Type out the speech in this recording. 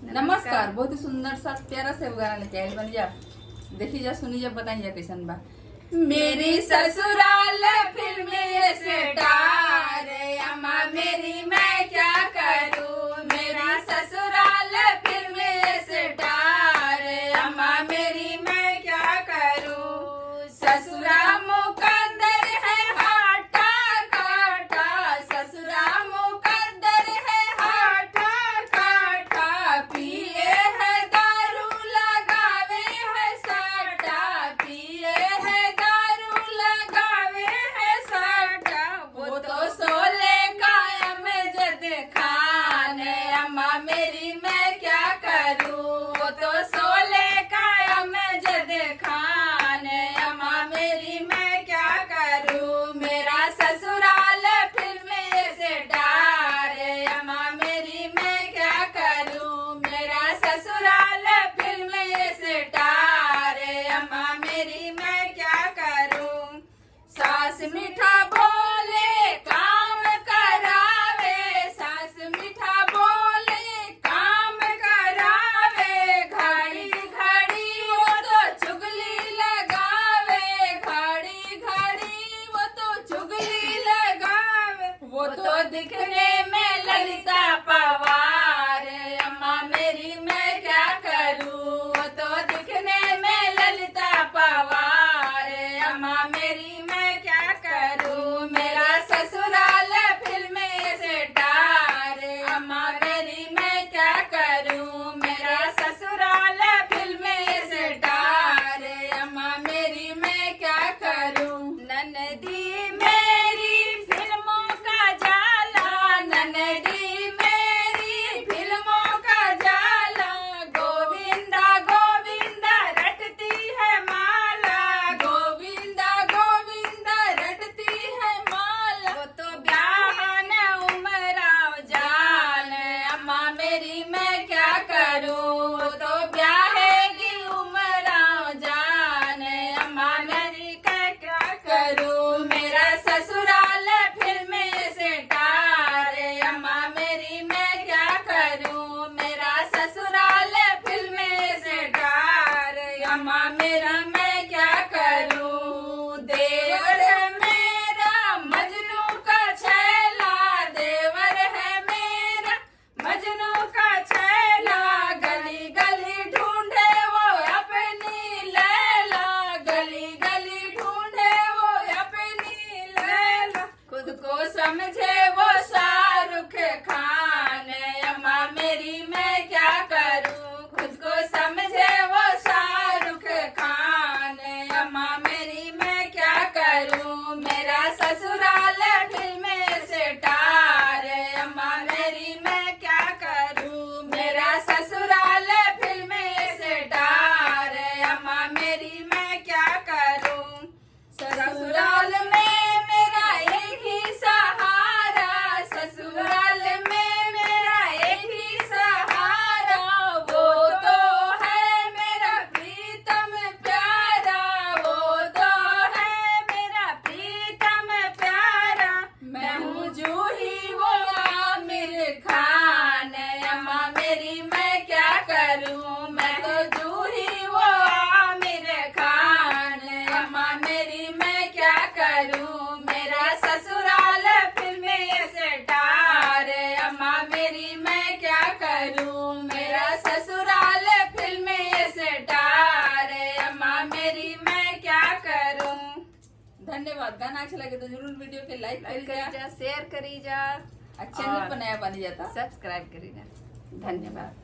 नमस्कार। बहुत ही सुंदर सा प्यारा से गाना लेके आए बन जा। देखी जा, सुनी जा, बताई जा कैसन बा। मेरी ससुराल फिल्म स्टार, अम्मा मेरी मैं क्या करूं। मेरा ससुराल फिल्म स्टार, अम्मा मेरी मैं क्या करूं। ससुरा मुकद्दर है हाटा काटा, ससुरा मुकद्दर है हाटा काटा। पिए है दारू लगावे है साटा, पिए है दारू लगावे है साटा। वो तो सोले कायम जद खान, अम्मा मेरी मैं क्या करूं। वो तो सोले कायम जद खान, अम्मा मेरी मैं क्या करूं। मेरा ससुराल फिल्म स्टार, अम्मा मेरी मैं क्या करूं। मेरा ससुराल फिल्म स्टार, अम्मा मेरी मैं क्या करूं। सास मीठा बोले काम करावे, सास मीठा बोले काम करावे। घड़ी घड़ी वो तो चुगली लगावे, घड़ी घड़ी वो तो चुगली लगावे। वो तो दिखने में ललिता पवार, अम्मा मेरी मैं क्या करूं। वो तो दिखने में ललिता पवार, अम्मा मेरी मैं क्या करूं। मेरा ससुराल फिल्म स्टार, अम्मा मेरी मैं क्या करूं। मेरा ससुराल फिल्म स्टार, अम्मा मेरी मैं क्या करूं। ननदी मेरी फिल्मों का जाला, ननदी मेरी फिल्मों का जाला। गोविंदा गोविंदा रटती है माला, गोविंदा गोविंदा रटती है माला। वो तो ब्याहन उमराव जान, अम्मा मेरी मैं क्या करूं। वो तो ब्याहेगी उमराव जान, अम्मा मेरी क्या करूं। मेरा ससुराल फिल्म स्टार, अम्मा मेरी मैं क्या करूं। मेरा ससुराल फिल्म स्टार, अम्मा मेरा मैं क्या करूं। देवर है मेरा मजनू का छैला, देवर है मेरा मजनू का छैला। गली गली ढूंढे वो अपनी लैला, गली गली ढूंढे वो अपनी लैला। खुद को समझे वो शाहरुख खान, अम्मा मेरी मैं क्या करूं। खुद को समझे वो शाहरुख खान, अम्मा मेरी मैं क्या करूं। मेरा ससुराल फिल्म स्टार, अम्मा मेरी मैं क्या करूं। मेरा ससुराल फिल्म स्टार, अम्मा मेरी मैं क्या करूं। ससुराल में मेरा एक ही सहारा, ससुराल में मेरा एक ही सहारा। वो तो है मेरा प्रीतम प्यारा, वो तो है मेरा प्रीतम प्यारा। मैं हूँ जूही वो आमिर खान, अम्मा मेरी मैं क्या करूं। मैं तो जूही वो आमिर खान, अम्मा मेरी मैं क्या करूं। मेरा ससुराल फिल्म स्टार, अम्मा मेरी मैं क्या करूं। मेरा ससुराल फिल्म स्टार, अम्मा मेरी मैं क्या करूं। धन्यवाद। गाना अच्छा लगे तो जरूर वीडियो के लाइक करी जा, शेयर करी जा, चैनल पर नया बन जाता, सब्सक्राइब करी जा। धन्यवाद।